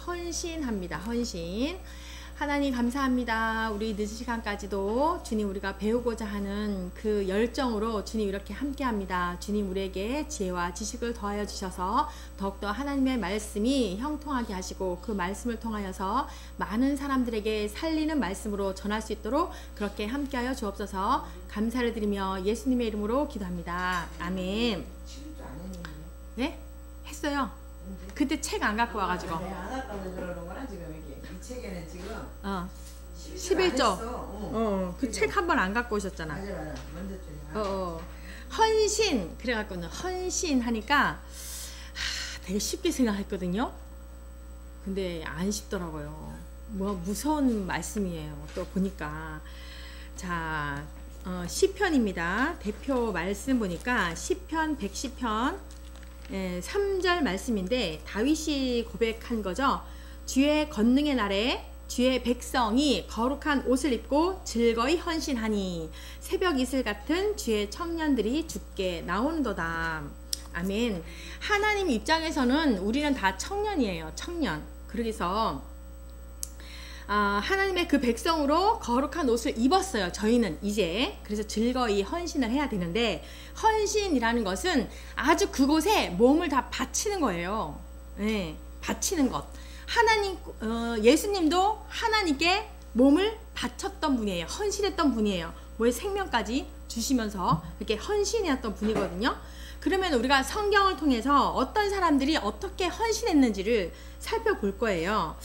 헌신합니다. 헌신. 하나님 감사합니다. 우리 늦은 시간까지도 주님 우리가 배우고자 하는 그 열정으로 주님 이렇게 함께합니다. 주님 우리에게 지혜와 지식을 더하여 주셔서 더욱더 하나님의 말씀이 형통하게 하시고 그 말씀을 통하여서 많은 사람들에게 살리는 말씀으로 전할 수 있도록 그렇게 함께하여 주옵소서. 감사를 드리며 예수님의 이름으로 기도합니다. 아멘. 네? 했어요. 그때 책 안 갖고 와가지고. 안 왔다고 그러는구나 지금 여기. 이 책에는 지금 11조. 그 책 한 번 안 갖고 오셨잖아. 맞아. 먼저 좀. 헌신. 그래갖고는 헌신 하니까 되게 쉽게 생각했거든요. 근데 안 쉽더라고요. 뭐 무서운 말씀이에요. 또 보니까. 자, 시편입니다. 대표 말씀 보니까 시편 110편 3절 말씀인데 다윗이 고백한 거죠. 주의 권능의 날에 주의 백성이 거룩한 옷을 입고 즐거이 헌신하니 새벽 이슬 같은 주의 청년들이 주께 나오는도다. 아멘. 하나님 입장에서는 우리는 다 청년이에요. 청년. 그러기서 하나님의 그 백성으로 거룩한 옷을 입었어요. 저희는 이제. 그래서 즐거이 헌신을 해야 되는데 헌신이라는 것은 아주 그곳에 몸을 다 바치는 거예요. 네, 바치는 것. 하나님, 예수님도 하나님께 몸을 바쳤던 분이에요. 헌신했던 분이에요. 뭐의 생명까지 주시면서 이렇게 헌신했던 분이거든요. 그러면 우리가 성경을 통해서 어떤 사람들이 어떻게 헌신했는지를 살펴볼 거예요.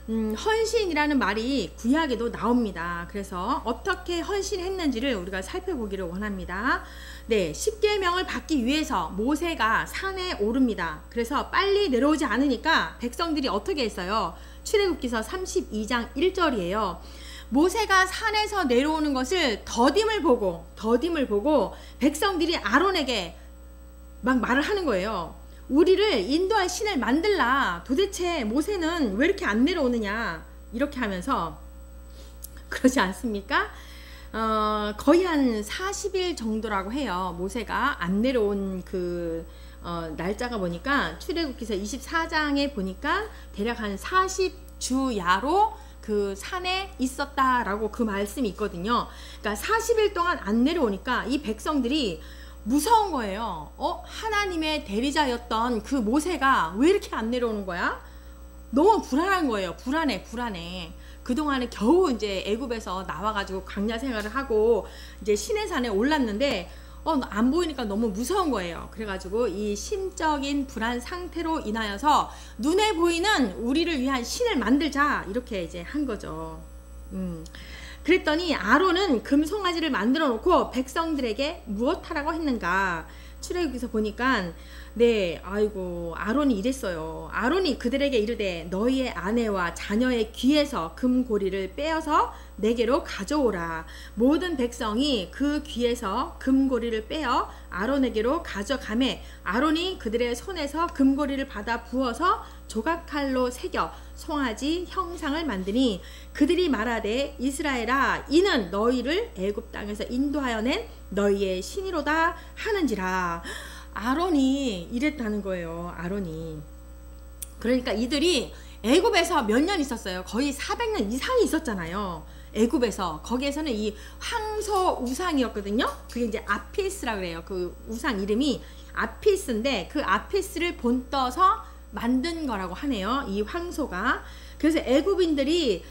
헌신이라는 말이 구약에도 나옵니다. 그래서 어떻게 헌신했는지를 우리가 살펴보기를 원합니다. 네, 십계명을 받기 위해서 모세가 산에 오릅니다. 그래서 빨리 내려오지 않으니까 백성들이 어떻게 했어요? 출애굽기서 32장 1절이에요. 모세가 산에서 내려오는 것을 더딤을 보고 백성들이 아론에게 막 말을 하는 거예요. 우리를 인도할 신을 만들라. 도대체 모세는 왜 이렇게 안 내려오느냐. 이렇게 하면서 그러지 않습니까? 거의 한 40일 정도라고 해요. 모세가 안 내려온 그 날짜가 보니까 출애굽기서 24장에 보니까 대략 한 40주야로 그 산에 있었다라고 그 말씀이 있거든요. 그러니까 40일 동안 안 내려오니까 이 백성들이 무서운 거예요. 하나님의 대리자였던 그 모세가 왜 이렇게 안 내려오는 거야? 너무 불안한 거예요. 불안해. 그동안에 겨우 이제 애굽에서 나와가지고 광야 생활을 하고 이제 시내산에 올랐는데 안 보이니까 너무 무서운 거예요. 그래가지고 이 심적인 불안 상태로 인하여서 눈에 보이는 우리를 위한 신을 만들자 이렇게 이제 한 거죠. 그랬더니 아론은 금송아지를 만들어 놓고 백성들에게 무엇하라고 했는가. 출애굽기서 보니까 아론이 이랬어요. 아론이 그들에게 이르되 너희의 아내와 자녀의 귀에서 금고리를 빼어서 내게로 가져오라. 모든 백성이 그 귀에서 금고리를 빼어 아론에게로 가져가매 아론이 그들의 손에서 금고리를 받아 부어서 조각칼로 새겨 송아지 형상을 만드니 그들이 말하되 이스라엘아 이는 너희를 애굽 땅에서 인도하여 낸 너희의 신이로다 하는지라. 아론이 이랬다는 거예요. 아론이. 그러니까 이들이 애굽에서 몇 년 있었어요. 거의 400년 이상이 있었잖아요. 애굽에서. 거기에서는 이 황소 우상이었거든요. 그게 이제 아피스라 그래요. 그 우상 이름이 아피스인데 그 아피스를 본떠서 만든 거라고 하네요. 이 황소가. 그래서 애굽인들이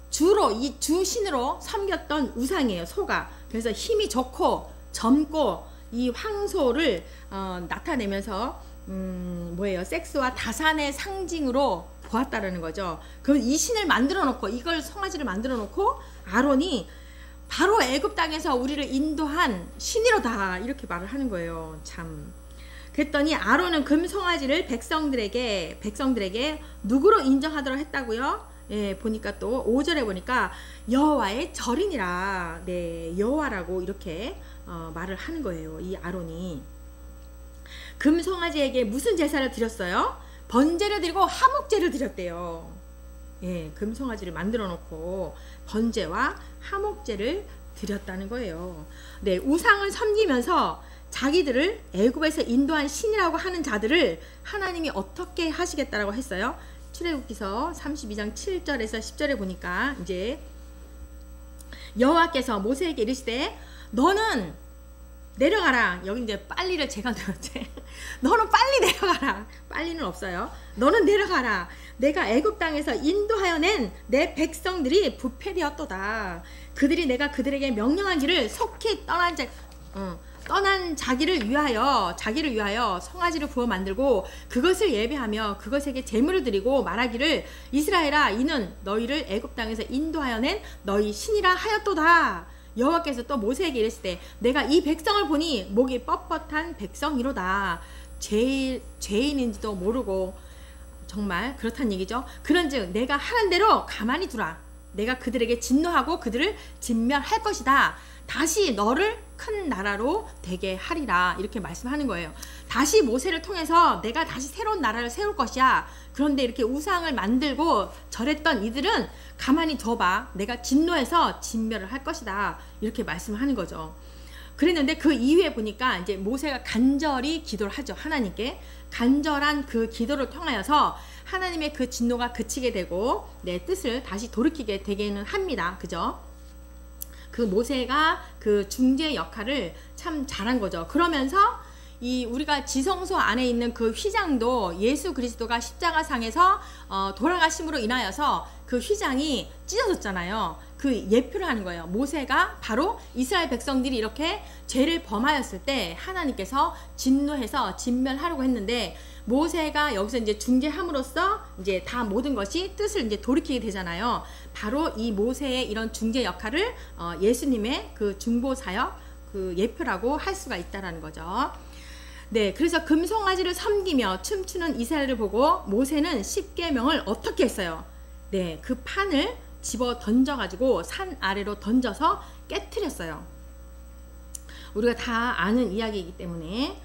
주로 이 주신으로 섬겼던 우상이에요. 소가. 그래서 힘이 좋고 젊고 이 황소를 나타내면서 섹스와 다산의 상징으로 보았다라는 거죠. 그럼 이 신을 만들어 놓고 이걸 송아지를 만들어 놓고 아론이 바로 애굽 땅에서 우리를 인도한 신이로다 이렇게 말을 하는 거예요. 참. 그랬더니 아론은 금송아지를 백성들에게 누구로 인정하도록 했다고요? 예, 보니까 또 5절에 보니까 여호와의 절이니라. 네, 여호와라고 이렇게 말을 하는 거예요. 이 아론이. 금송아지에게 무슨 제사를 드렸어요? 번제를 드리고 화목제를 드렸대요. 예, 금송아지를 만들어 놓고 번제와 화목제를 드렸다는 거예요. 네, 우상을 섬기면서 자기들을 애굽에서 인도한 신이라고 하는 자들을 하나님이 어떻게 하시겠다라고 했어요? 출애굽기서 32장 7절에서 10절에 보니까 이제 여호와께서 모세에게 이르시되 너는 내려가라. 여기 이제 빨리를 제가 넣었지. 너는 빨리 내려가라. 빨리는 없어요. 너는 내려가라. 내가 애굽 땅에서 인도하여 낸 내 백성들이 부패되었도다. 그들이 내가 그들에게 명령한 길을 속히 떠난 자기를 위하여 송아지를 구워 만들고 그것을 예배하며 그것에게 제물을 드리고 말하기를 이스라엘아 이는 너희를 애굽 땅에서 인도하여 낸 너희 신이라 하였도다. 여호와께서 또 모세에게 이르시되 내가 이 백성을 보니 목이 뻣뻣한 백성이로다. 죄인인지도 모르고 정말 그렇단 얘기죠. 그런즉 내가 하는 대로 가만히 두라. 내가 그들에게 진노하고 그들을 진멸할 것이다. 다시 너를 큰 나라로 되게 하리라. 이렇게 말씀하는 거예요. 다시 모세를 통해서 내가 다시 새로운 나라를 세울 것이야. 그런데 이렇게 우상을 만들고 절했던 이들은 가만히 둬봐. 내가 진노해서 진멸을 할 것이다. 이렇게 말씀하는 거죠. 그랬는데 그 이후에 보니까 이제 모세가 간절히 기도를 하죠. 하나님께. 간절한 그 기도를 통하여서 하나님의 그 진노가 그치게 되고 내 뜻을 다시 돌이키게 되기는 합니다. 그죠? 그 모세가 그 중재 역할을 참 잘한 거죠. 그러면서 이 우리가 지성소 안에 있는 그 휘장도 예수 그리스도가 십자가상에서 돌아가심으로 인하여서 그 휘장이 찢어졌잖아요. 그 예표를 하는 거예요. 모세가 바로 이스라엘 백성들이 이렇게 죄를 범하였을 때 하나님께서 진노해서 진멸하려고 했는데 모세가 여기서 이제 중재함으로써 이제 다 모든 것이 뜻을 이제 돌이키게 되잖아요. 바로 이 모세의 이런 중재 역할을 예수님의 그 중보사역 그 예표라고 할 수가 있다라는 거죠. 네, 그래서 금송아지를 섬기며 춤추는 이스라엘을 보고 모세는 십계명을 어떻게 했어요? 네, 그 판을 집어 던져가지고 산 아래로 던져서 깨트렸어요. 우리가 다 아는 이야기이기 때문에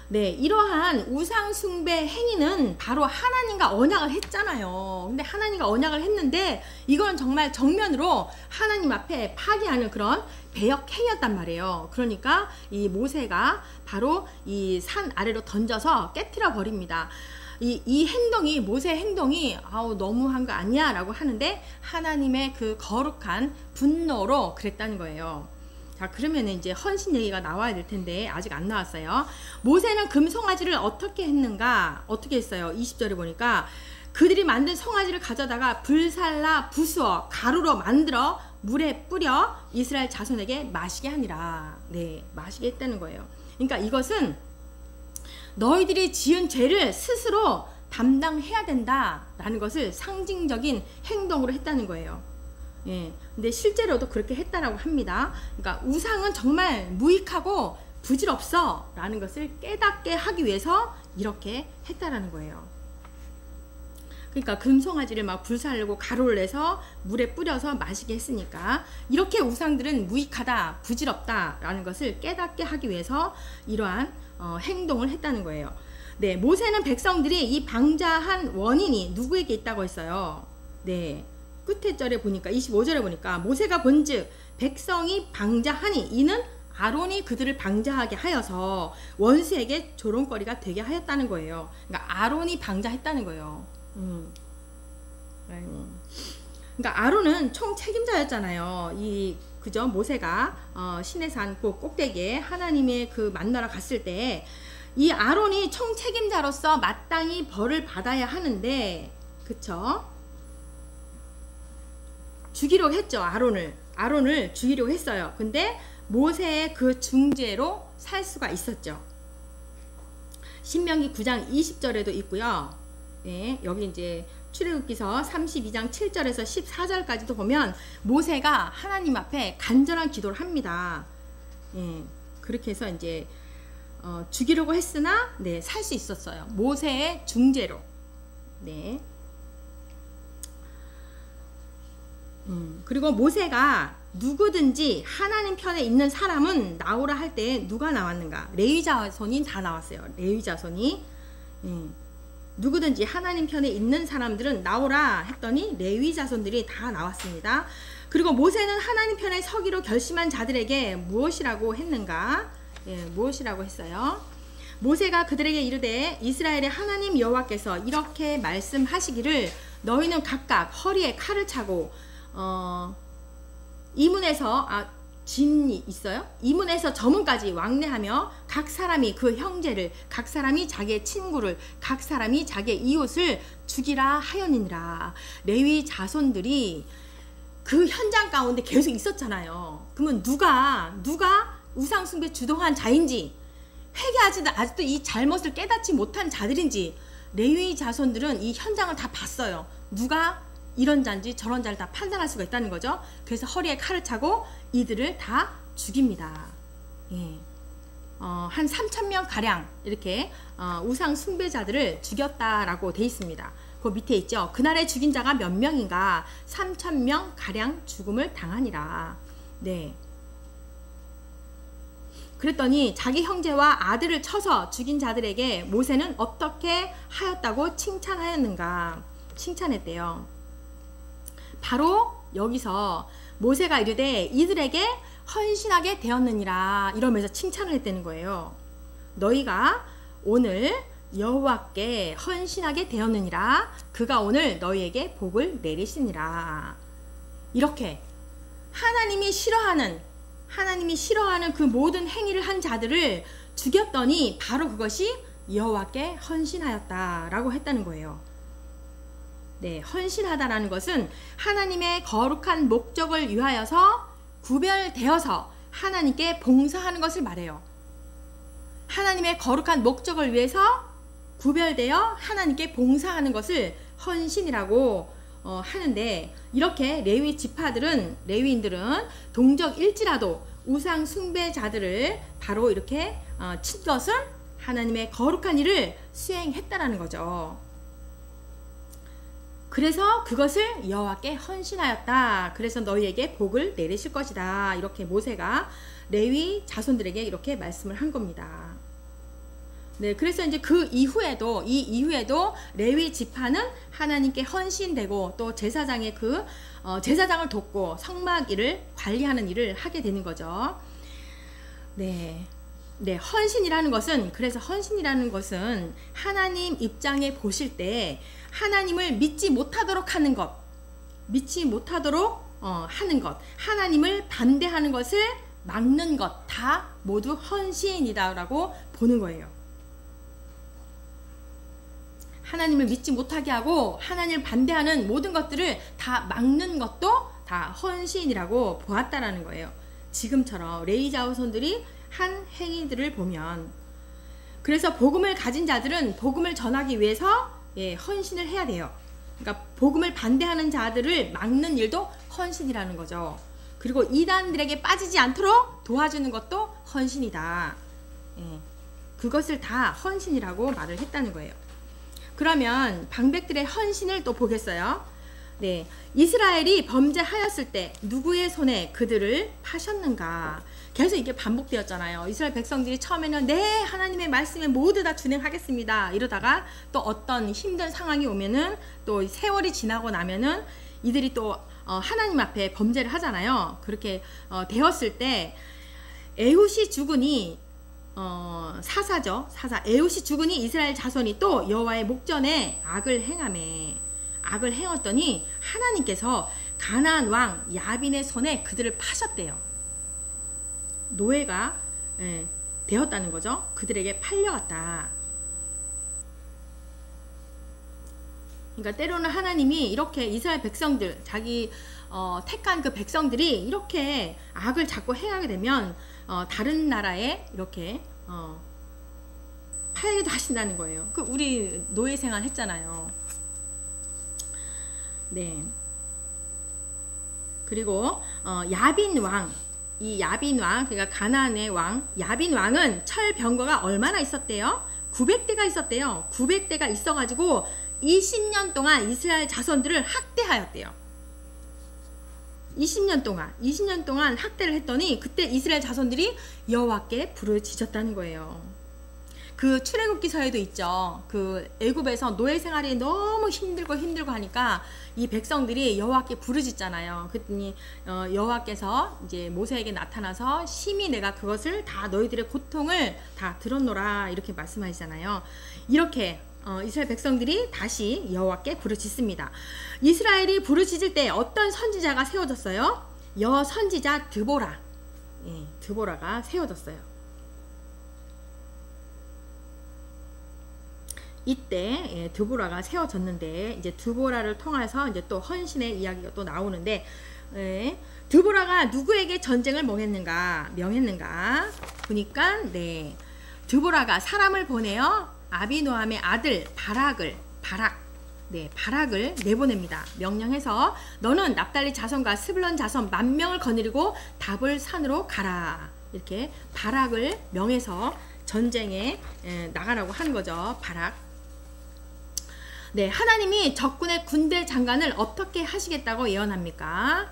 네, 이러한 우상 숭배 행위는 바로 하나님과 언약을 했잖아요. 근데 하나님과 언약을 했는데 이건 정말 정면으로 하나님 앞에 파괴하는 그런 배역 행위였단 말이에요. 그러니까 이 모세가 바로 이 산 아래로 던져서 깨트려 버립니다. 이 행동이 모세의 행동이 너무한 거 아니야 라고 하는데 하나님의 그 거룩한 분노로 그랬다는 거예요. 자, 그러면 이제 헌신 얘기가 나와야 될 텐데 아직 안 나왔어요. 모세는 금송아지를 어떻게 했는가? 어떻게 했어요? 20절에 보니까 그들이 만든 송아지를 가져다가 불살라 부수어 가루로 만들어 물에 뿌려 이스라엘 자손에게 마시게 하니라. 네, 마시게 했다는 거예요. 그러니까 이것은 너희들이 지은 죄를 스스로 담당해야 된다라는 것을 상징적인 행동으로 했다는 거예요. 예, 근데 실제로도 그렇게 했다라고 합니다. 그러니까 우상은 정말 무익하고 부질없어 라는 것을 깨닫게 하기 위해서 이렇게 했다라는 거예요. 그러니까 금송아지를 막 불살르고 가루를 내서 물에 뿌려서 마시게 했으니까 이렇게 우상들은 무익하다, 부질없다 라는 것을 깨닫게 하기 위해서 이러한 행동을 했다는 거예요. 네, 모세는 백성들이 이 방자한 원인이 누구에게 있다고 했어요. 네, 끝에 절에 보니까 25절에 보니까 모세가 본즉 백성이 방자하니 이는 아론이 그들을 방자하게 하여서 원수에게 조롱거리가 되게 하였다는 거예요. 그러니까 아론이 방자했다는 거예요. 그러니까 아론은 총 책임자였잖아요. 그죠? 모세가 시내산 꼭대기에 하나님의 그 만나러 갔을 때 이 아론이 총 책임자로서 마땅히 벌을 받아야 하는데, 그쵸? 죽이려고 했죠. 아론을 죽이려고 했어요. 근데 모세의 그 중재로 살 수가 있었죠. 신명기 9장 20절에도 있고요. 네, 여기 이제 출애굽기서 32장 7절에서 14절까지도 보면 모세가 하나님 앞에 간절한 기도를 합니다. 네, 그렇게 해서 이제 죽이려고 했으나 네, 살 수 있었어요. 모세의 중재로. 네. 그리고 모세가 누구든지 하나님 편에 있는 사람은 나오라 할 때 누가 나왔는가? 레위 자손이 다 나왔어요. 레위 자손이. 누구든지 하나님 편에 있는 사람들은 나오라 했더니 레위 자손들이 다 나왔습니다. 그리고 모세는 하나님 편에 서기로 결심한 자들에게 무엇이라고 했는가? 예, 무엇이라고 했어요? 모세가 그들에게 이르되 이스라엘의 하나님 여호와께서 이렇게 말씀하시기를 너희는 각각 허리에 칼을 차고 이문에서 진이 있어요? 이문에서 저문까지 왕래하며 각 사람이 그 형제를, 각 사람이 자기의 친구를, 각 사람이 자기의 이웃을 죽이라 하였느니라. 레위 자손들이 그 현장 가운데 계속 있었잖아요. 그러면 누가 우상숭배 주도한 자인지, 회개하지도 아직도 이 잘못을 깨닫지 못한 자들인지, 레위 자손들은 이 현장을 다 봤어요. 누가 이런 자인지 저런 자를 다 판단할 수가 있다는 거죠. 그래서 허리에 칼을 차고 이들을 다 죽입니다. 예. 한 3,000명 가량 이렇게 우상 숭배자들을 죽였다라고 돼 있습니다. 그 밑에 있죠. 그날에 죽인 자가 몇 명인가? 3,000명 가량 죽음을 당하니라. 네. 그랬더니 자기 형제와 아들을 쳐서 죽인 자들에게 모세는 어떻게 하였다고 칭찬하였는가? 칭찬했대요. 바로 여기서 모세가 이르되 이들에게 헌신하게 되었느니라 이러면서 칭찬을 했다는 거예요. 너희가 오늘 여호와께 헌신하게 되었느니라. 그가 오늘 너희에게 복을 내리시니라. 이렇게 하나님이 싫어하는 그 모든 행위를 한 자들을 죽였더니 바로 그것이 여호와께 헌신하였다라고 했다는 거예요. 네, 헌신하다라는 것은 하나님의 거룩한 목적을 위하여서 구별되어서 하나님께 봉사하는 것을 말해요. 하나님의 거룩한 목적을 위해서 구별되어 하나님께 봉사하는 것을 헌신이라고 하는데, 이렇게 레위인들은 동족일지라도 우상 숭배자들을 바로 이렇게 친 것은 하나님의 거룩한 일을 수행했다라는 거죠. 그래서 그것을 여호와께 헌신하였다. 그래서 너희에게 복을 내리실 것이다. 이렇게 모세가 레위 자손들에게 이렇게 말씀을 한 겁니다. 네, 그래서 이제 이 이후에도 레위 지파는 하나님께 헌신되고 또 제사장의 제사장을 돕고 성막 일을 관리하는 일을 하게 되는 거죠. 네, 헌신이라는 것은 하나님 입장에 보실 때 하나님을 믿지 못하도록 하는 것, 하나님을 반대하는 것을 막는 것, 다 모두 헌신이다라고 보는 거예요. 하나님을 믿지 못하게 하고 하나님을 반대하는 모든 것들을 다 막는 것도 다 헌신이라고 보았다라는 거예요. 지금처럼 레위 자손들이 한 행위들을 보면, 그래서 복음을 가진 자들은 복음을 전하기 위해서 헌신을 해야 돼요. 그러니까 복음을 반대하는 자들을 막는 일도 헌신이라는 거죠. 그리고 이단들에게 빠지지 않도록 도와주는 것도 헌신이다. 그것을 다 헌신이라고 말을 했다는 거예요. 그러면 방백들의 헌신을 또 보겠어요. 네, 이스라엘이 범죄하였을 때 누구의 손에 그들을 파셨는가? 계속 이게 반복되었잖아요. 이스라엘 백성들이 처음에는 네, 하나님의 말씀에 모두 다 준행하겠습니다 이러다가 또 어떤 힘든 상황이 오면은, 또 세월이 지나고 나면은 이들이 또 하나님 앞에 범죄를 하잖아요. 그렇게 되었을 때 에훗이 죽으니 사사 에훗이 죽으니 이스라엘 자손이 또 여호와의 목전에 악을 행했더니 하나님께서 가나안 왕 야빈의 손에 그들을 파셨대요. 노예가 되었다는 거죠. 그들에게 팔려갔다. 그러니까 때로는 하나님이 이렇게 이스라엘 백성들, 자기 택한 그 백성들이 이렇게 악을 자꾸 행하게 되면 다른 나라에 이렇게 팔기도 하신다는 거예요. 우리 노예 생활 했잖아요. 네. 그리고 야빈 왕, 그러니까 가나안의 왕 야빈 왕은 철병거가 얼마나 있었대요? 900대가 있었대요. 900대가 있어가지고 20년 동안 이스라엘 자손들을 학대하였대요. 20년 동안 학대를 했더니 그때 이스라엘 자손들이 여호와께 부르짖었다는 거예요. 그 출애굽기서에도 있죠. 그 애굽에서 노예 생활이 너무 힘들고 하니까 이 백성들이 여호와께 부르짖잖아요. 그랬더니 여호와께서 이제 모세에게 나타나서 심히 내가 그것을 다 너희들의 고통을 다 들었노라 이렇게 말씀하시잖아요. 이렇게 이스라엘 백성들이 다시 여호와께 부르짖습니다. 이스라엘이 부르짖을 때 어떤 선지자가 세워졌어요? 여선지자 드보라. 예, 드보라가 세워졌어요. 이때 드보라가 세워졌는데 이제 드보라를 통해서 이제 또 헌신의 이야기가 또 나오는데 드보라가 누구에게 전쟁을 명했는가 보니까 드보라가 사람을 보내어 아비노함의 아들 바락을 내보냅니다. 명령해서 너는 납달리 자손과 스불론 자손 10,000명을 거느리고 답을 산으로 가라. 이렇게 바락을 명해서 전쟁에 나가라고 하는 거죠. 바락. 하나님이 적군의 군대 장관을 어떻게 하시겠다고 예언합니까?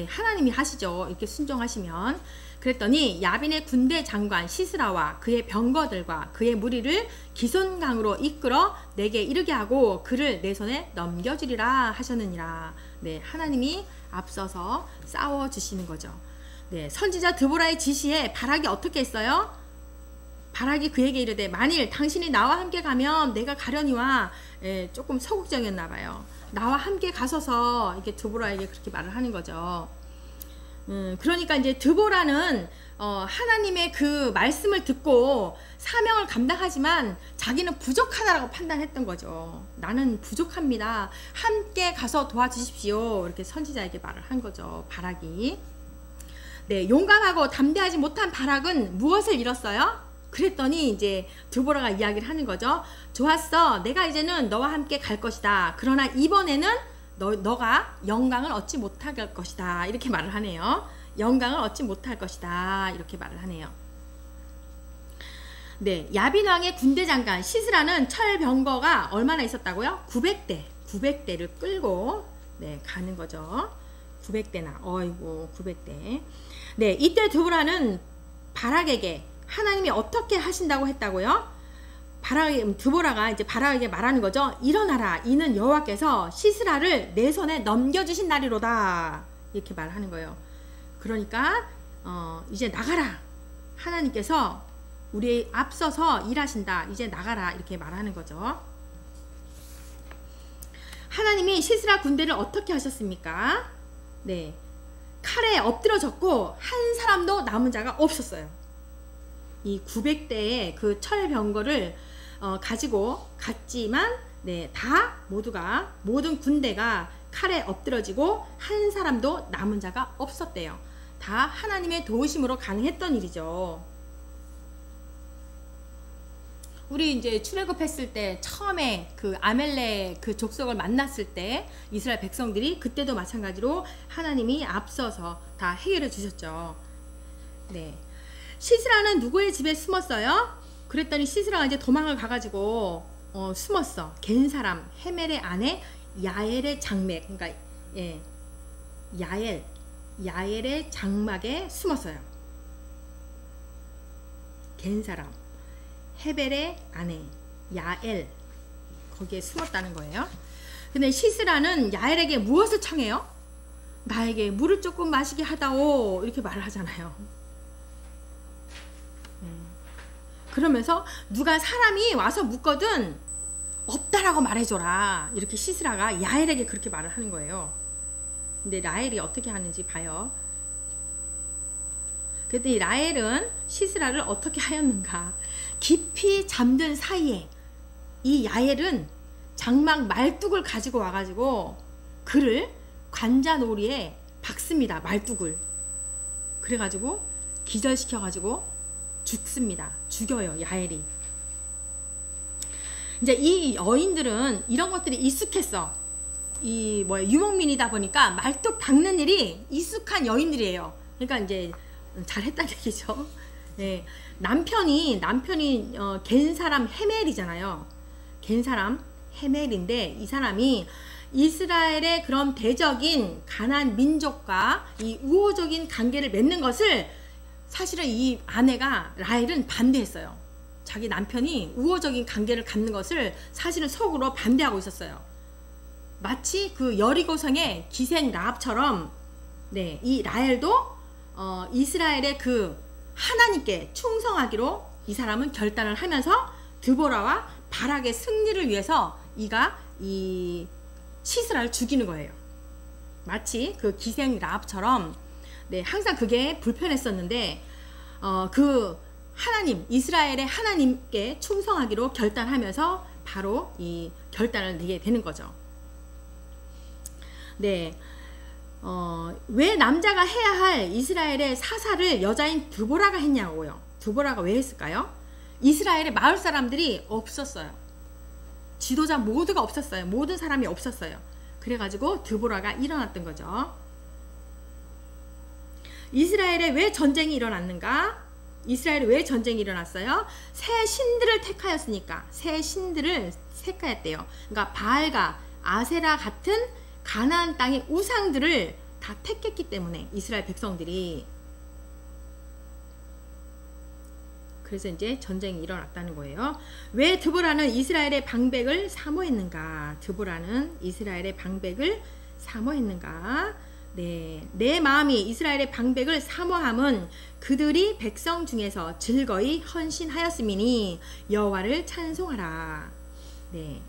하나님이 하시죠. 이렇게 순종하시면. 그랬더니 야빈의 군대 장관 시스라와 그의 병거들과 그의 무리를 기손강으로 이끌어 내게 이르게 하고 그를 내 손에 넘겨주리라 하셨느니라. 하나님이 앞서서 싸워주시는 거죠. 선지자 드보라의 지시에 바락이 어떻게 했어요? 바락이 그에게 이르되 만일 당신이 나와 함께 가면 내가 가려니와 조금 소극적이었나 봐요. 나와 함께 가소서 이렇게 드보라에게 그렇게 말을 하는 거죠. 그러니까 이제 드보라는 하나님의 그 말씀을 듣고 사명을 감당하지만 자기는 부족하다라고 판단했던 거죠. 나는 부족합니다. 함께 가서 도와주십시오. 이렇게 선지자에게 말을 한 거죠. 바락이. 용감하고 담대하지 못한 바락은 무엇을 잃었어요? 그랬더니 이제 드보라가 이야기를 하는 거죠. 좋았어. 내가 이제는 너와 함께 갈 것이다. 그러나 이번에는 너가 영광을 얻지 못할 것이다. 이렇게 말을 하네요. 영광을 얻지 못할 것이다. 이렇게 말을 하네요. 야빈 왕의 군대 장관 시스라는 철병거가 얼마나 있었다고요? 900대를 끌고 가는 거죠. 900대나. 어이구 900대. 이때 드보라는 바락에게 하나님이 어떻게 하신다고 했다고요? 드보라가 이제 바락에게 말하는 거죠. 일어나라. 이는 여호와께서 시스라를 내 손에 넘겨주신 날이로다. 이렇게 말하는 거예요. 그러니까 이제 나가라. 하나님께서 우리 앞서서 일하신다. 이제 나가라. 이렇게 말하는 거죠. 하나님이 시스라 군대를 어떻게 하셨습니까? 칼에 엎드러졌고 한 사람도 남은 자가 없었어요. 이 900대의 그 철병거를 가지고 갔지만 다 모든 군대가 칼에 엎드러지고 한 사람도 남은 자가 없었대요. 다 하나님의 도우심으로 가능했던 일이죠. 우리 이제 출애굽했을 때 처음에 그 아멜렉 그 족속을 만났을 때 이스라엘 백성들이 그때도 마찬가지로 하나님이 앞서서 다 해결해 주셨죠. 시스라는 누구의 집에 숨었어요? 그랬더니 시스라가 이제 도망을 가가지고 숨었어. 겐 사람 헤멜의 아내 야엘의 장맥, 그러니까 야엘의 장막에 숨었어요. 겐 사람 헤벨의 아내 야엘 거기에 숨었다는 거예요. 근데 시스라는 야엘에게 무엇을 청해요? 나에게 물을 조금 마시게 하다오 이렇게 말을 하잖아요. 그러면서 누가 사람이 와서 묻거든 없다라고 말해줘라. 이렇게 시스라가 야엘에게 그렇게 말을 하는 거예요. 근데 라헬이 어떻게 하는지 봐요. 그랬더니 라헬은 시스라를 어떻게 하였는가. 깊이 잠든 사이에 이 야엘은 장막 말뚝을 가지고 와가지고 그를 관자놀이에 박습니다. 말뚝을. 그래가지고 기절시켜가지고 죽습니다. 죽여요. 야엘이. 이제 이 여인들은 이런 것들이 익숙했어. 유목민이다 보니까 말뚝 박는 일이 익숙한 여인들이에요. 그러니까 이제 잘했다는 얘기죠. 남편이 겐 사람 헤멜이잖아요. 겐 사람 헤멜인데 이 사람이 이스라엘의 그런 대적인 가나안 민족과 이 우호적인 관계를 맺는 것을 사실은 이 아내가 라헬은 반대했어요. 자기 남편이 우호적인 관계를 갖는 것을 사실은 속으로 반대하고 있었어요. 마치 그 여리고성의 기생 라합처럼 네, 이 라헬도 이스라엘의 그 하나님께 충성하기로 이 사람은 결단을 하면서 드보라와 바락의 승리를 위해서 이가 이 시스라를 죽이는 거예요. 마치 그 기생 라합처럼 네, 항상 그게 불편했었는데 그 하나님, 이스라엘의 하나님께 충성하기로 결단하면서 바로 이 결단을 내게 되는 거죠. 네, 왜 남자가 해야 할 이스라엘의 사사를 여자인 드보라가 했냐고요. 드보라가 왜 했을까요? 이스라엘의 마을 사람들이 없었어요. 지도자 모두가 없었어요. 모든 사람이 없었어요. 그래가지고 드보라가 일어났던 거죠. 이스라엘에 왜 전쟁이 일어났는가? 이스라엘에 왜 전쟁이 일어났어요? 새 신들을 택하였으니까. 새 신들을 택하였대요. 그러니까 바알과 아세라 같은 가나안 땅의 우상들을 다 택했기 때문에 이스라엘 백성들이. 그래서 이제 전쟁이 일어났다는 거예요. 왜 드보라는 이스라엘의 방백을 사모했는가? 드보라는 이스라엘의 방백을 사모했는가? 네, 내 마음이 이스라엘의 방백을 사모함은 그들이 백성 중에서 즐거이 헌신하였음이니 여호와를 찬송하라. 네.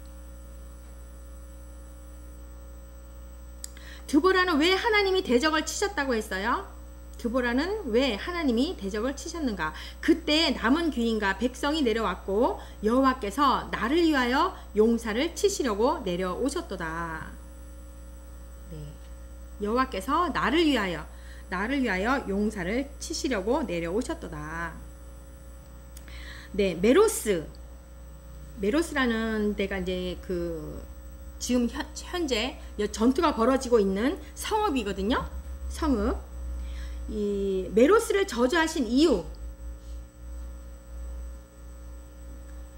드보라는 왜 하나님이 대적을 치셨다고 했어요? 드보라는 왜 하나님이 대적을 치셨는가? 그때 남은 귀인과 백성이 내려왔고 여호와께서 나를 위하여 용사를 치시려고 내려오셨도다. 네. 여호와께서 나를 위하여 용사를 치시려고 내려오셨도다. 네, 메로스라는 데가 이제 그 지금 현재 전투가 벌어지고 있는 성읍이거든요. 성읍. 이 메로스를 저주하신 이유,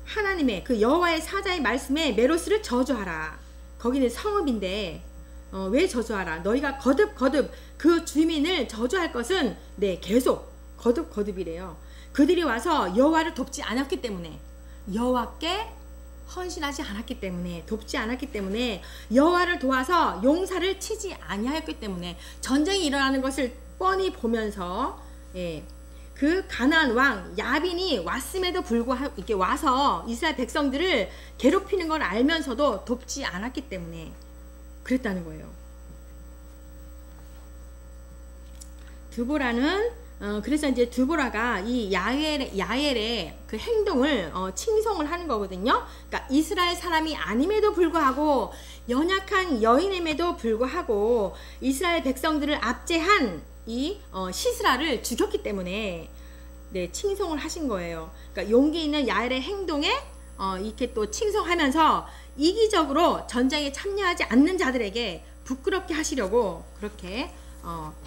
하나님의 그 여호와의 사자의 말씀에 메로스를 저주하라. 거기는 성읍인데 왜 저주하라? 너희가 거듭 그 주민을 저주할 것은 네, 계속 거듭이래요. 그들이 와서 여호와를 돕지 않았기 때문에, 여호와께 헌신하지 않았기 때문에, 돕지 않았기 때문에, 여호와를 도와서 용사를 치지 아니하였기 때문에, 전쟁이 일어나는 것을 뻔히 보면서 예, 그 가나안 왕 야빈이 왔음에도 불구하고 이렇게 와서 이스라엘 백성들을 괴롭히는 걸 알면서도 돕지 않았기 때문에 그랬다는 거예요. 드보라는 그래서 이제 드보라가 이 야엘의 그 행동을 칭송을 하는 거거든요. 그러니까 이스라엘 사람이 아님에도 불구하고, 연약한 여인임에도 불구하고 이스라엘 백성들을 압제한 이 시스라를 죽였기 때문에 네, 칭송을 하신 거예요. 그러니까 용기 있는 야엘의 행동에 이렇게 또 칭송하면서 이기적으로 전쟁에 참여하지 않는 자들에게 부끄럽게 하시려고 그렇게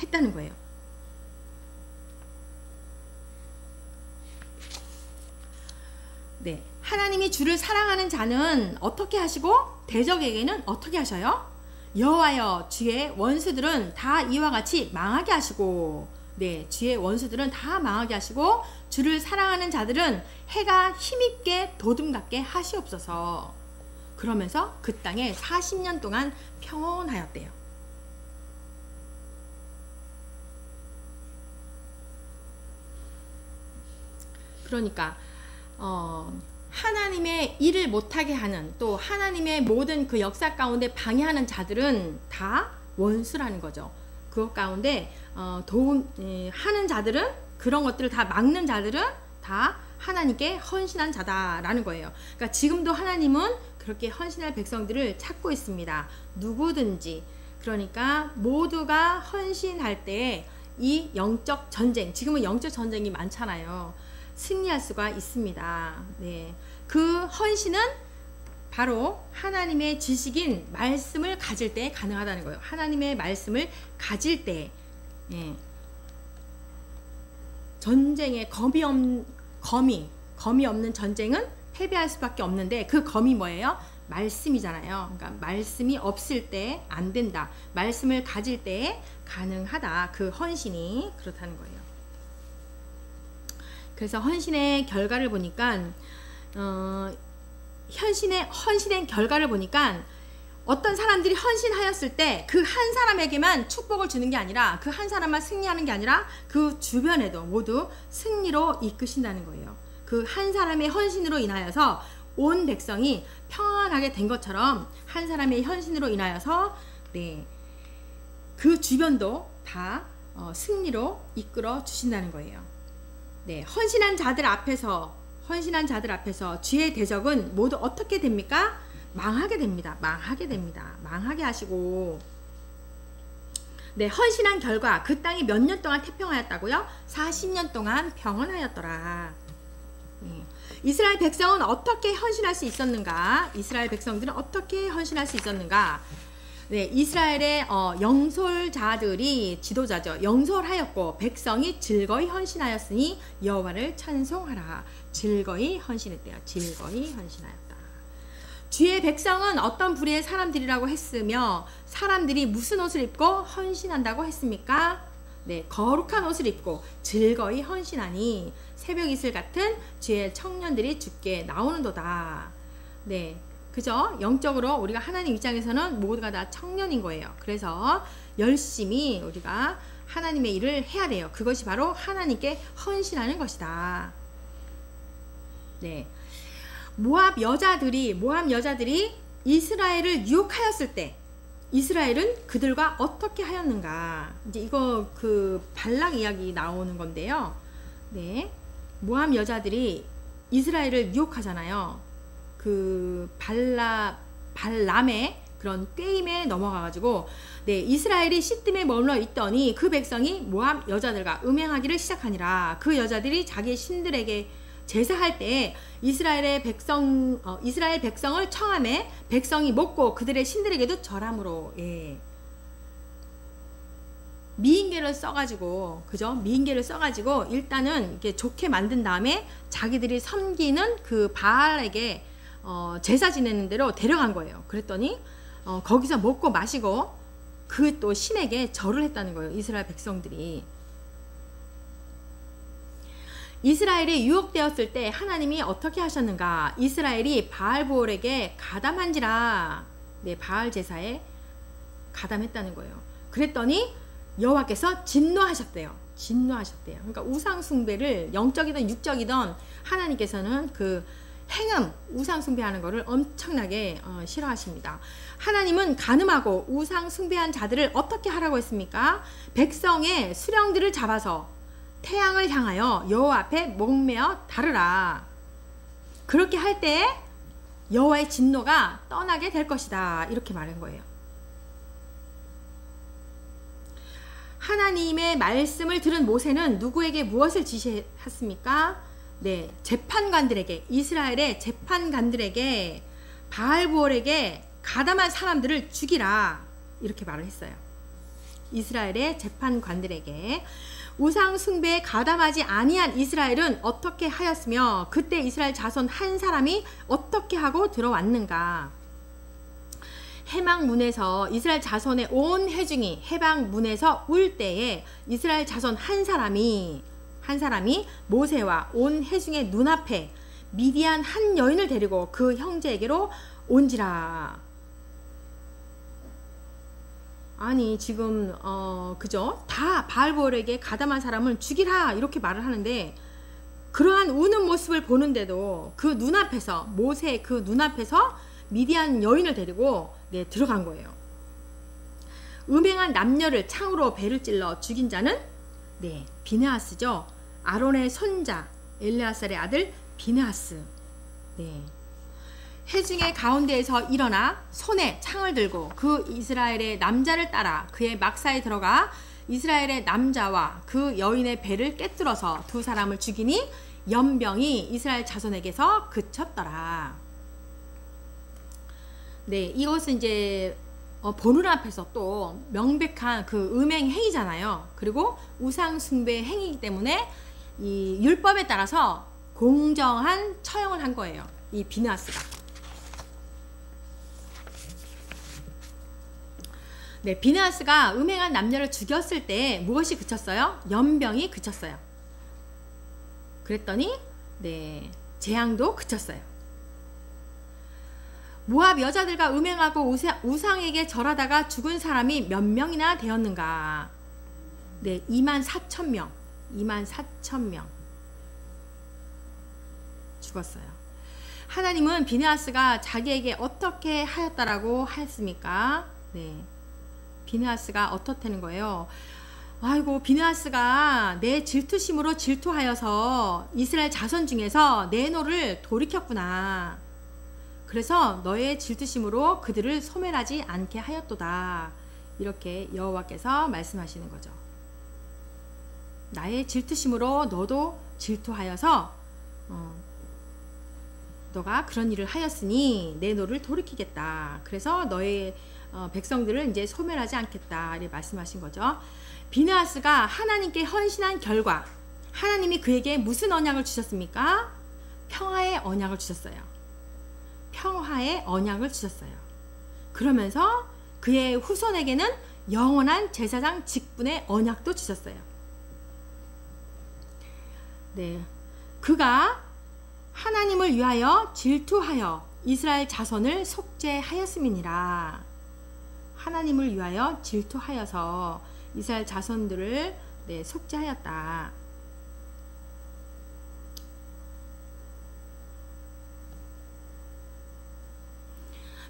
했다는 거예요. 네, 하나님이 주를 사랑하는 자는 어떻게 하시고 대적에게는 어떻게 하셔요? 여호와여, 주의 원수들은 다 이와 같이 망하게 하시고, 네, 주의 원수들은 다 망하게 하시고, 주를 사랑하는 자들은 해가 힘있게 도둠같게 하시옵소서. 그러면서 그 땅에 40년 동안 평온하였대요. 그러니까 하나님의 일을 못하게 하는, 또 하나님의 모든 그 역사 가운데 방해하는 자들은 다 원수라는 거죠. 그것 가운데 하는 자들은, 그런 것들을 다 막는 자들은 다 하나님께 헌신한 자다라는 거예요. 그러니까 지금도 하나님은 그렇게 헌신할 백성들을 찾고 있습니다. 누구든지. 그러니까 모두가 헌신할 때 이 영적 전쟁, 지금은 영적 전쟁이 많잖아요. 승리할 수가 있습니다. 네, 그 헌신은 바로 하나님의 지식인 말씀을 가질 때 가능하다는 거예요. 하나님의 말씀을 가질 때, 예, 전쟁에 검이 없는 전쟁은 패배할 수밖에 없는데, 그 검이 뭐예요? 말씀이잖아요. 그러니까 말씀이 없을 때 안 된다. 말씀을 가질 때 가능하다. 그 헌신이 그렇다는 거예요. 그래서 헌신의 결과를 보니까 헌신의 결과를 보니까 어떤 사람들이 헌신하였을 때 그 한 사람에게만 축복을 주는 게 아니라 그 한 사람만 승리하는 게 아니라 그 주변에도 모두 승리로 이끄신다는 거예요. 그 한 사람의 헌신으로 인하여서 온 백성이 평안하게 된 것처럼 한 사람의 헌신으로 인하여서 네, 그 주변도 다 승리로 이끌어 주신다는 거예요. 네, 헌신한 자들 앞에서 주의 대적은 모두 어떻게 됩니까? 망하게 됩니다. 망하게 하시고, 네, 헌신한 결과 그 땅이 몇 년 동안 태평하였다고요? 40년 동안 평안하였더라. 네. 이스라엘 백성은 어떻게 헌신할 수 있었는가? 이스라엘 백성들은 어떻게 헌신할 수 있었는가? 네, 이스라엘의 영솔자들이 지도자죠. 영솔하였고 백성이 즐거이 헌신하였으니 여호와를 찬송하라. 즐거이 헌신했대요. 즐거이 헌신하였다. 주의 백성은 어떤 부류의 사람들이라고 했으며 사람들이 무슨 옷을 입고 헌신한다고 했습니까? 네, 거룩한 옷을 입고 즐거이 헌신하니 새벽 이슬 같은 주의 청년들이 주께 나오는도다. 네, 그죠? 영적으로 우리가 하나님 입장에서는 모두가 다 청년인 거예요. 그래서 열심히 우리가 하나님의 일을 해야 돼요. 그것이 바로 하나님께 헌신하는 것이다. 네, 모압 여자들이 이스라엘을 유혹하였을 때 이스라엘은 그들과 어떻게 하였는가? 이제 이거 그 발락 이야기 나오는 건데요. 네, 모압 여자들이 이스라엘을 유혹하잖아요. 그 발람의 그런 꾀임에 넘어가가지고 네, 이스라엘이 시딤에 머물러 있더니 그 백성이 모압 여자들과 음행하기를 시작하니라. 그 여자들이 자기 신들에게 제사할 때 이스라엘 백성을 청함에 백성이 먹고 그들의 신들에게도 절함으로, 예, 미인계를 써가지고, 그죠? 미인계를 써가지고 일단은 이렇게 좋게 만든 다음에 자기들이 섬기는 그 바알에게 제사 지내는 대로 데려간 거예요. 그랬더니 거기서 먹고 마시고 그 또 신에게 절을 했다는 거예요. 이스라엘 백성들이. 이스라엘이 유혹되었을 때 하나님이 어떻게 하셨는가? 이스라엘이 바알보올에게 가담한지라. 네, 바알 제사에 가담했다는 거예요. 그랬더니 여호와께서 진노하셨대요. 그러니까 우상 숭배를 영적이든 육적이든 하나님께서는 그 행음, 우상 숭배하는 것을 엄청나게 싫어하십니다. 하나님은 간음하고 우상 숭배한 자들을 어떻게 하라고 했습니까? 백성의 수령들을 잡아서 태양을 향하여 여호와 앞에 목매어 다르라. 그렇게 할 때 여호와의 진노가 떠나게 될 것이다. 이렇게 말한 거예요. 하나님의 말씀을 들은 모세는 누구에게 무엇을 지시했습니까? 네, 재판관들에게, 이스라엘의 재판관들에게 바알보올에게 가담한 사람들을 죽이라. 이렇게 말을 했어요. 이스라엘의 재판관들에게. 우상 숭배에 가담하지 아니한 이스라엘은 어떻게 하였으며 그때 이스라엘 자손 한 사람이 어떻게 하고 들어왔는가? 해방문에서 이스라엘 자손의 온 회중이 해방문에서 울 때에 이스라엘 자손 한 사람이 모세와 온 회중의 눈앞에 미디안 한 여인을 데리고 그 형제에게로 온지라. 아니 지금 그죠? 다 바알보올에게 가담한 사람을 죽이라 이렇게 말을 하는데 그러한 우는 모습을 보는데도 그 눈앞에서 모세의 그 눈앞에서 미디안 여인을 데리고 네, 들어간 거예요. 음행한 남녀를 창으로 배를 찔러 죽인 자는 네, 비느하스죠. 아론의 손자 엘레아살의 아들 비느하스. 네. 회중의 가운데에서 일어나 손에 창을 들고 그 이스라엘의 남자를 따라 그의 막사에 들어가 이스라엘의 남자와 그 여인의 배를 꿰뚫어서 두 사람을 죽이니 연병이 이스라엘 자손에게서 그쳤더라. 네, 이것은 이제 보는 앞에서 또 명백한 그 음행 행위잖아요. 그리고 우상 숭배 행위이기 때문에 이 율법에 따라서 공정한 처형을 한 거예요. 이 비느하스가. 네, 비느하스가 음행한 남녀를 죽였을 때 무엇이 그쳤어요? 연병이 그쳤어요. 그랬더니 네, 재앙도 그쳤어요. 모압 여자들과 음행하고 우상에게 절하다가 죽은 사람이 몇 명이나 되었는가? 네, 24,000명. 24,000명 죽었어요. 하나님은 비느하스가 자기에게 어떻게 하였다라고 하였습니까? 네, 비느하스가 어떻다는 거예요? 아이고, 비느하스가 내 질투심으로 질투하여서 이스라엘 자손 중에서 내 노를 돌이켰구나. 그래서 너의 질투심으로 그들을 소멸하지 않게 하였도다. 이렇게 여호와께서 말씀하시는 거죠. 나의 질투심으로 너도 질투하여서 너가 그런 일을 하였으니 내 노를 돌이키겠다. 그래서 너의 백성들을 이제 소멸하지 않겠다. 이렇게 말씀하신 거죠. 비느하스가 하나님께 헌신한 결과 하나님이 그에게 무슨 언약을 주셨습니까? 평화의 언약을 주셨어요. 평화의 언약을 주셨어요. 그러면서 그의 후손에게는 영원한 제사장 직분의 언약도 주셨어요. 네, 그가 하나님을 위하여 질투하여 이스라엘 자손을 속죄하였음이니라. 하나님을 위하여 질투하여서 이스라엘 자손들을 네, 속죄하였다.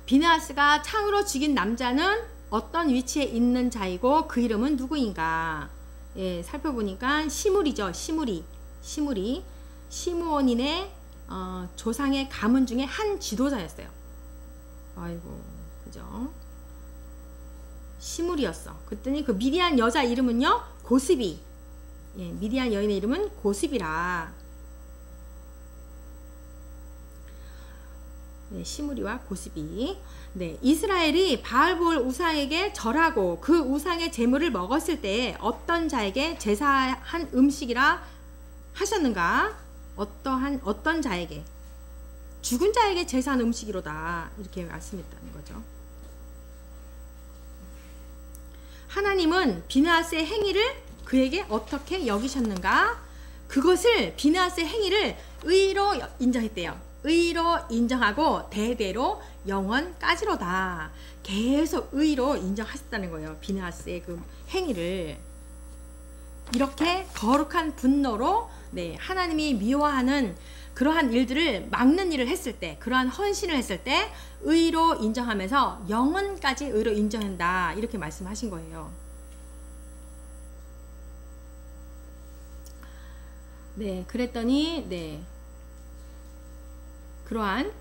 비느하스가 창으로 죽인 남자는 어떤 위치에 있는 자이고 그 이름은 누구인가? 예, 살펴보니까 시므리죠. 시므리 시므온인의 조상의 가문 중에 한 지도자였어요. 아이고, 그죠? 시므리였어. 그랬더니 그 미디안 여자 이름은요, 고스비. 예, 미디안 여인의 이름은 고스비라. 네, 시므리와 고스비. 네, 이스라엘이 바알볼 우상에게 절하고 그 우상의 제물을 먹었을 때 어떤 자에게 제사한 음식이라 하셨는가? 어떤 자에게? 죽은 자에게 제사한 음식이로다. 이렇게 말씀했다는 거죠. 하나님은 비느하스의 행위를 그에게 어떻게 여기셨는가? 그것을 비느하스의 행위를 의로 인정했대요. 의로 인정하고 대대로 영원까지로다. 계속 의로 인정하셨다는 거예요. 비느하스의 그 행위를. 이렇게 거룩한 분노로 네, 하나님이 미워하는 그러한 일들을 막는 일을 했을 때, 그러한 헌신을 했을 때 의로 인정하면서 영원까지 의로 인정한다. 이렇게 말씀하신 거예요. 네, 그랬더니 네, 그러한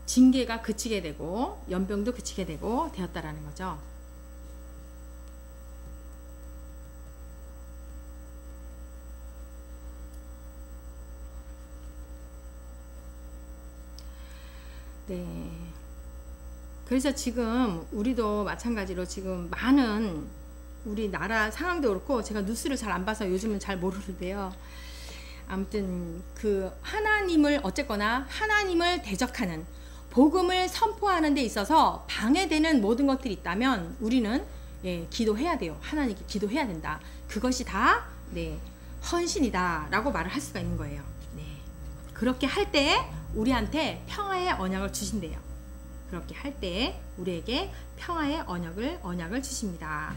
징계가 그치게 되고 연병도 그치게 되고 되었다라는 거죠. 네. 그래서 지금 우리도 마찬가지로 지금 많은 우리나라 상황도 그렇고, 제가 뉴스를 잘 안 봐서 요즘은 잘 모르는데요. 아무튼 그 하나님을 어쨌거나 하나님을 대적하는, 복음을 선포하는 데 있어서 방해되는 모든 것들이 있다면 우리는 예, 기도해야 돼요. 하나님께 기도해야 된다. 그것이 다 네, 헌신이다 라고 말을 할 수가 있는 거예요. 네. 그렇게 할 때 우리한테 평화의 언약을 주신대요. 그렇게 할 때 우리에게 평화의 언약을 주십니다.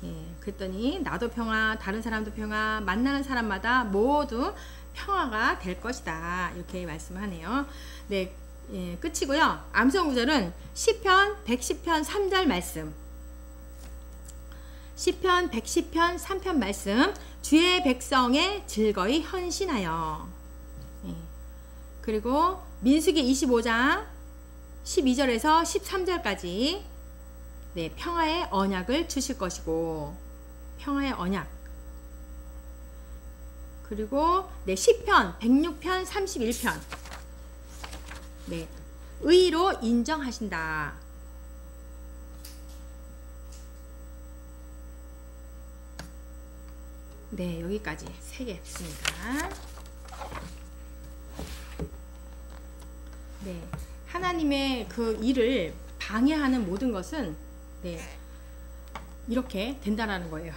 예, 그랬더니 나도 평화, 다른 사람도 평화, 만나는 사람마다 모두 평화가 될 것이다. 이렇게 말씀하네요. 네, 예, 끝이고요. 암송 구절은 시편 110편 3절 말씀. 시편 110편 3편 말씀. 주의 백성에 즐거이 헌신하여. 예. 그리고 민수기 25장 12절에서 13절까지 네, 평화의 언약을 주실 것이고, 평화의 언약. 그리고 네, 시편 106편 31편 네, 의로 인정하신다. 네, 여기까지 3개 했습니다. 네, 하나님의 그 일을 방해하는 모든 것은 네, 이렇게 된다라는 거예요.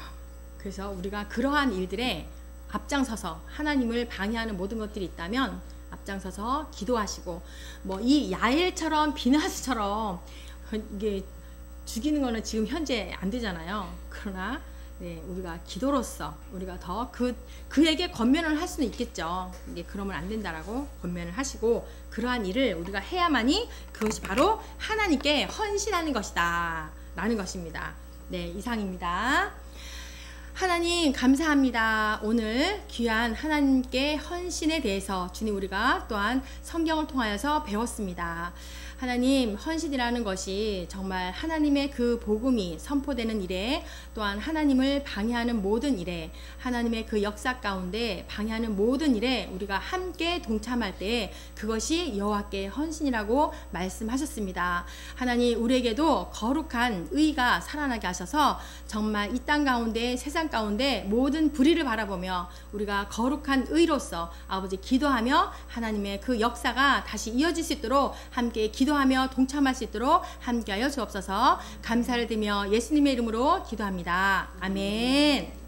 그래서 우리가 그러한 일들에 앞장서서 하나님을 방해하는 모든 것들이 있다면 앞장서서 기도하시고, 뭐 이 야엘처럼 비나스처럼 이게 죽이는 거는 지금 현재 안 되잖아요. 그러나 네, 우리가 기도로서 우리가 더 그에게 권면을 할 수는 있겠죠. 네, 그러면 안 된다라고 권면을 하시고, 그러한 일을 우리가 해야만이 그것이 바로 하나님께 헌신하는 것이다 라는 것입니다. 네, 이상입니다. 하나님 감사합니다. 오늘 귀한 하나님께 헌신에 대해서 주님 우리가 또한 성경을 통하여서 배웠습니다. 하나님, 헌신이라는 것이 정말 하나님의 그 복음이 선포되는 일에, 또한 하나님을 방해하는 모든 일에, 하나님의 그 역사 가운데 방해하는 모든 일에 우리가 함께 동참할 때 그것이 여호와께 헌신이라고 말씀하셨습니다. 하나님, 우리에게도 거룩한 의가 살아나게 하셔서 정말 이 땅 가운데, 세상 가운데 모든 불의를 바라보며 우리가 거룩한 의로서 아버지 기도하며 하나님의 그 역사가 다시 이어질 수 있도록 함께 기도하며 동참할 수 있도록 함께하여 주옵소서. 감사를 드리며 예수님의 이름으로 기도합니다. 아멘.